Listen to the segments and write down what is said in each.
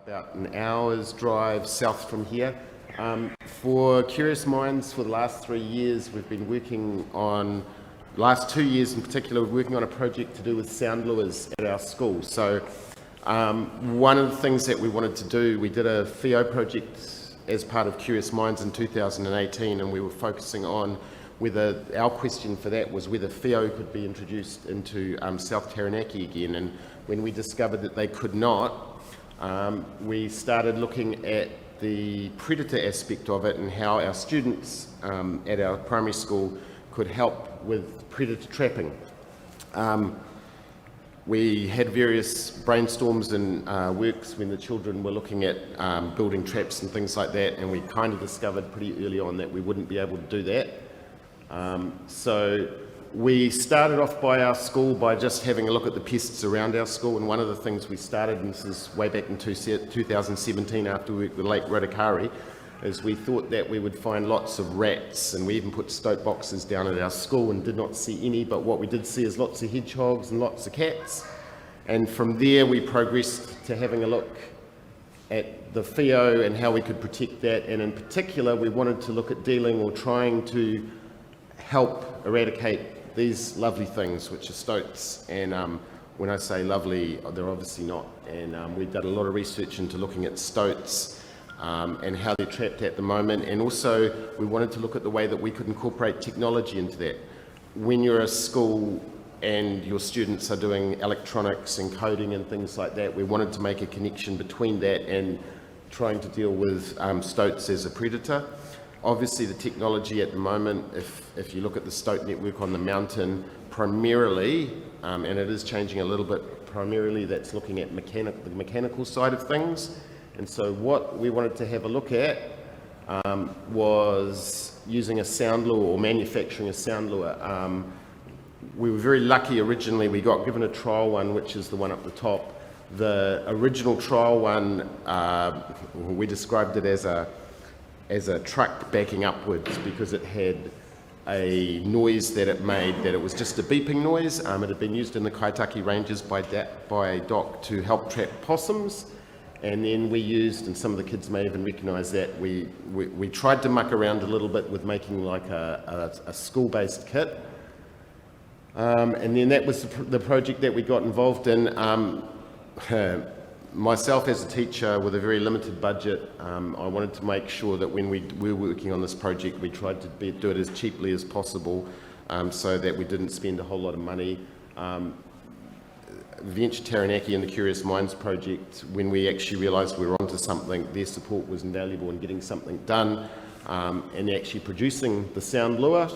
about an hour's drive south from here. For Curious Minds, for the last 3 years, we've been working on, last 2 years in particular, we're working on a project to do with sound lures at our school. So one of the things that we wanted to do, we did a FEO project as part of Curious Minds in 2018, and we were focusing on whether, our question for that was whether FEO could be introduced into South Taranaki again. And when we discovered that they could not, we started looking at the predator aspect of it and how our students at our primary school could help with predator trapping. We had various brainstorms and works when the children were looking at building traps and things like that, and we kind of discovered pretty early on that we wouldn't be able to do that. So we started off by our school by just having a look at the pests around our school, and one of the things we started, and this is way back in 2017 after we worked with Lake Rotakari, is we thought that we would find lots of rats, and we even put stoat boxes down at our school and did not see any, but what we did see is lots of hedgehogs and lots of cats. And from there we progressed to having a look at the FEO and how we could protect that, and in particular we wanted to look at dealing or trying to help eradicate these lovely things, which are stoats. And when I say lovely, they're obviously not. And we've done a lot of research into looking at stoats and how they're trapped at the moment. And also we wanted to look at the way that we could incorporate technology into that. When you're a school and your students are doing electronics and coding and things like that, we wanted to make a connection between that and trying to deal with stoats as a predator. Obviously the technology at the moment, if you look at the stoat network on the mountain, primarily, and it is changing a little bit, primarily that's looking at the mechanical side of things. And so what we wanted to have a look at was using a sound lure or manufacturing a sound lure. We were very lucky originally, we got given a trial one, which is the one up the top. The original trial one, we described it as a truck backing upwards because it had a noise that it made, that it was just a beeping noise. It had been used in the Kaitaki Ranges by Doc to help trap possums. And then we used, and some of the kids may even recognise that, we tried to muck around a little bit with making like a school-based kit. And then that was the project that we got involved in. Myself as a teacher with a very limited budget, I wanted to make sure that when we were working on this project, we tried to do it as cheaply as possible so that we didn't spend a whole lot of money. Venture Taranaki and the Curious Minds project, when we actually realised we were onto something, their support was invaluable in getting something done and actually producing the sound lure.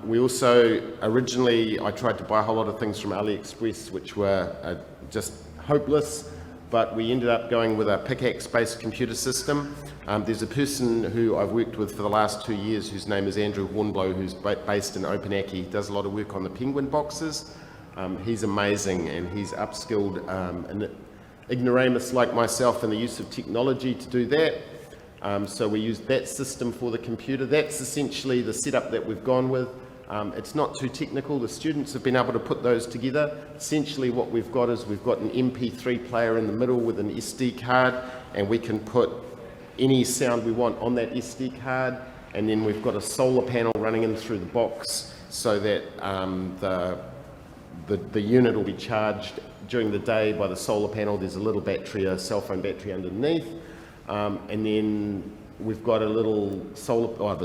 We also, originally, I tried to buy a whole lot of things from AliExpress, which were just hopeless, but we ended up going with a pickaxe-based computer system. There's a person who I've worked with for the last 2 years whose name is Andrew Hornblow, who's based in Opanaki. He does a lot of work on the penguin boxes. He's amazing, and he's upskilled an ignoramus like myself in the use of technology to do that. So we used that system for the computer. That's essentially the setup that we've gone with. It's not too technical. The students have been able to put those together. Essentially what we've got is we've got an MP3 player in the middle with an SD card, and we can put any sound we want on that SD card, and then we've got a solar panel running in through the box so that the unit will be charged during the day by the solar panel. There's a little battery, a cell phone battery underneath, and then we've got a little solar,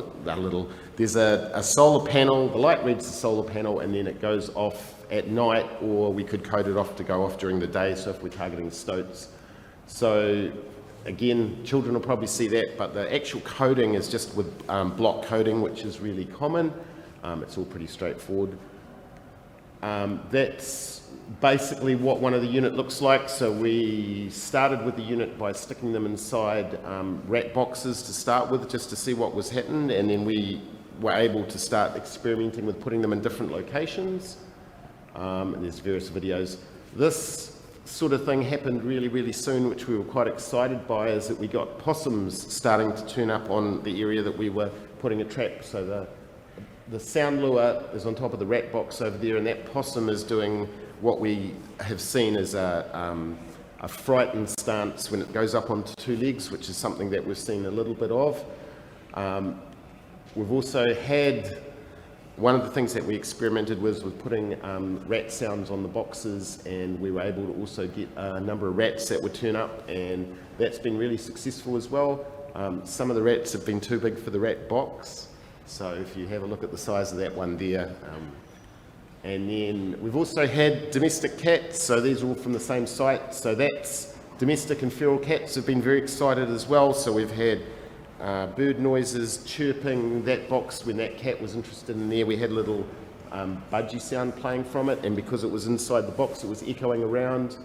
there's a solar panel, the light reads the solar panel, and then it goes off at night, or we could code it off to go off during the day, so if we're targeting stoats. So again, children will probably see that, but the actual coding is just with block coding, which is really common. It's all pretty straightforward. That's basically what one of the unit looks like. So we started with the unit by sticking them inside rat boxes to start with, just to see what was happening, and then we were able to start experimenting with putting them in different locations. And there's various videos. This sort of thing happened really, really soon, which we were quite excited by, is that we got possums starting to turn up on the area that we were putting a trap. So the sound lure is on top of the rat box over there, and that possum is doing what we have seen as a a frightened stance when it goes up onto two legs, which is something that we've seen a little bit of. We've also had, one of the things that we experimented with was putting rat sounds on the boxes, and we were able to also get a number of rats that would turn up, and that's been really successful as well. Some of the rats have been too big for the rat box, so if you have a look at the size of that one there. And then we've also had domestic cats, so these are all from the same site. So that's domestic and feral cats have been very excited as well. So we've had bird noises, chirping, that box when that cat was interested in there, we had a little budgie sound playing from it, and because it was inside the box it was echoing around.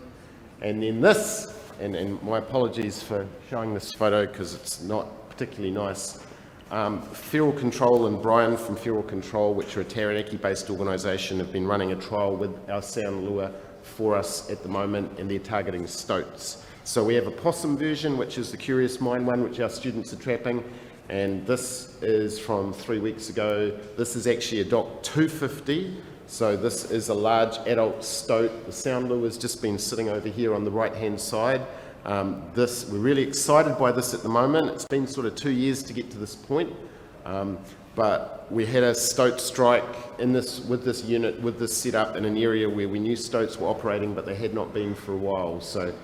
And then this, and my apologies for showing this photo because it's not particularly nice. Feral Control and Brian from Feral Control, which are a Taranaki based organisation, have been running a trial with our sound lure for us at the moment, and they're targeting stoats. So we have a possum version, which is the Curious Mind one, which our students are trapping, and this is from 3 weeks ago. This is actually a DOC 250, so this is a large adult stoat. The sound lure has just been sitting over here on the right hand side. We're really excited by this at the moment. It's been sort of 2 years to get to this point, but we had a stoat strike with this unit, with this setup in an area where we knew stoats were operating, but they had not been for a while. So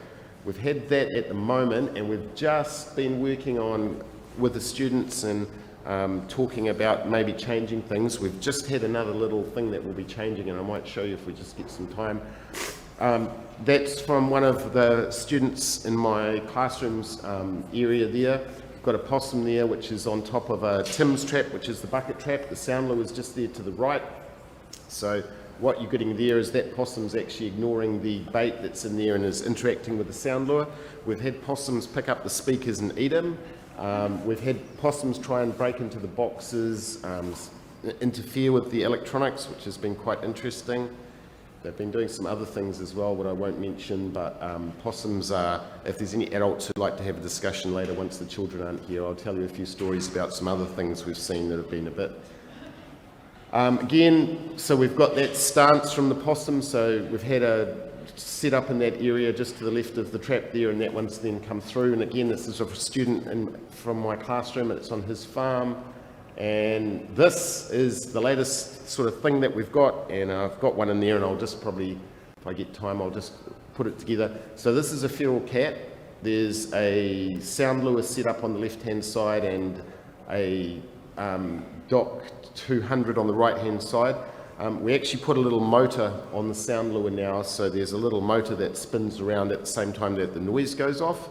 we've had that at the moment, and we've just been working on with the students and talking about maybe changing things. We've just had another little thing that we'll be changing, and I might show you if we just get some time. That's from one of the students in my classroom's area there. We've got a possum there which is on top of a Tim's trap, which is the bucket trap. The sound lure is just there to the right. So what you're getting there is that possum's actually ignoring the bait that's in there and is interacting with the sound lure. We've had possums pick up the speakers and eat them. We've had possums try and break into the boxes, interfere with the electronics, which has been quite interesting. They've been doing some other things as well, that I won't mention, but possums are, if there's any adults who'd like to have a discussion later once the children aren't here, I'll tell you a few stories about some other things we've seen that have been a bit. Again, so we've got that stance from the possum, so we've had a set up in that area just to the left of the trap there, and that one's then come through. And again, this is a student from my classroom, and it's on his farm. And this is the latest sort of thing that we've got, and I've got one in there, and I'll just probably, if I get time, I'll just put it together. So this is a feral cat. There's a sound lure set up on the left-hand side and a DOC 200 on the right-hand side. We actually put a little motor on the sound lure now, so there's a little motor that spins around at the same time that the noise goes off.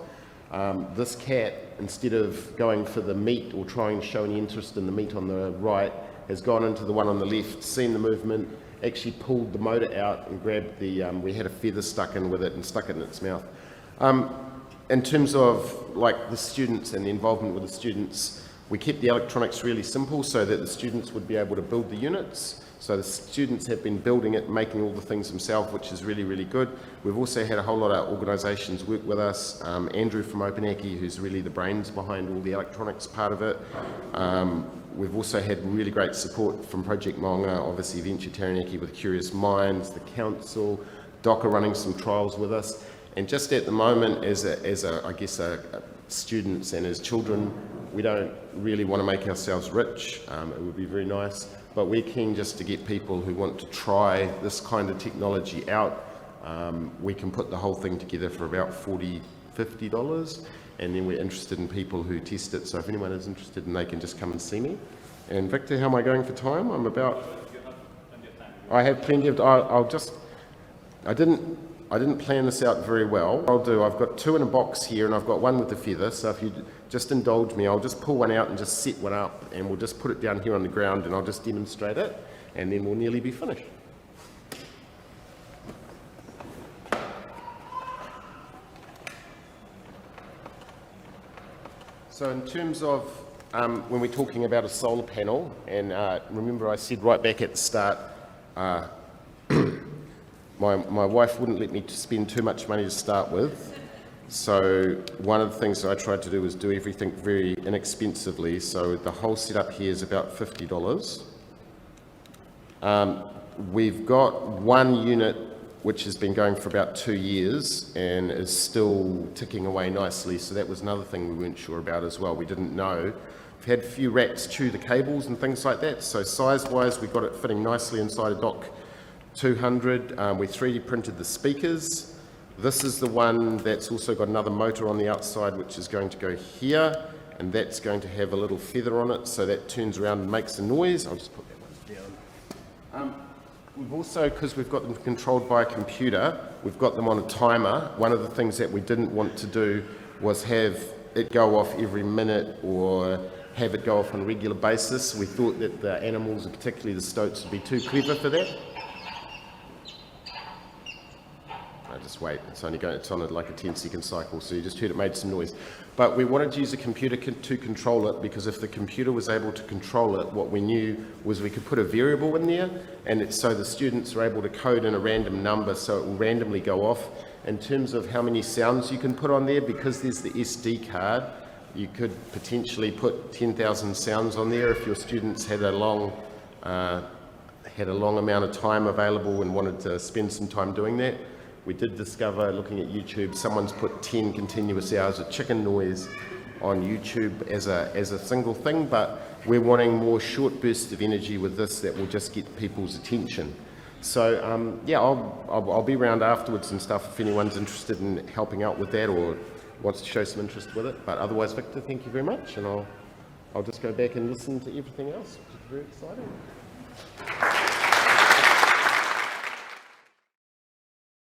This cat, instead of going for the meat or trying to show any interest in the meat on the right, has gone into the one on the left, seen the movement, actually pulled the motor out and grabbed the, we had a feather stuck in with it and stuck it in its mouth. In terms of like the students and the involvement with the students, we kept the electronics really simple so that the students would be able to build the units. So the students have been building it, making all the things themselves, which is really, really good. We've also had a whole lot of organisations work with us. Andrew from Opanaki, who's really the brains behind all the electronics part of it. We've also had really great support from Project Maunga, obviously Venture Taranaki with Curious Minds, the council, DOC are running some trials with us. And just at the moment, as students and as children, we don't really want to make ourselves rich. It would be very nice. But we're keen just to get people who want to try this kind of technology out. We can put the whole thing together for about $40, $50, and then we're interested in people who test it. So if anyone is interested, they can just come and see me. And Victor, how am I going for time? I have plenty of. I didn't plan this out very well. I've got two in a box here, and I've got one with the feather. So if you just indulge me, I'll just pull one out and just set one up, and we'll just put it down here on the ground, and I'll just demonstrate it, and then we'll nearly be finished. So in terms of when we're talking about a solar panel, and remember I said right back at the start, my wife wouldn't let me spend too much money to start with. So one of the things that I tried to do was do everything very inexpensively. So the whole setup here is about $50. We've got one unit which has been going for about 2 years and is still ticking away nicely. So that was another thing we weren't sure about as well. We didn't know. We've had a few rats chew the cables and things like that. So size-wise, we got it fitting nicely inside a Dock 200. We 3D printed the speakers. This is the one that's also got another motor on the outside, which is going to go here, and that's going to have a little feather on it, so that turns around and makes a noise. I'll just put that one down. We've also, because we've got them controlled by a computer, we've got them on a timer. One of the things that we didn't want to do was have it go off every minute or have it go off on a regular basis. We thought that the animals, and particularly the stoats, would be too clever for that. Just wait, it's on like a 10-second cycle, so you just heard it made some noise. But we wanted to use a computer to control it, because if the computer was able to control it, what we knew was we could put a variable in there, and so the students are able to code in a random number, so it will randomly go off. In terms of how many sounds you can put on there, because there's the SD card, you could potentially put 10,000 sounds on there if your students had a long amount of time available and wanted to spend some time doing that. We did discover, looking at YouTube, someone's put 10 continuous hours of chicken noise on YouTube as a single thing, but we're wanting more short bursts of energy with this that will just get people's attention. So yeah, I'll be around afterwards and stuff if anyone's interested in helping out with that or wants to show some interest with it. But otherwise, Victor, thank you very much, and I'll just go back and listen to everything else, which is very exciting.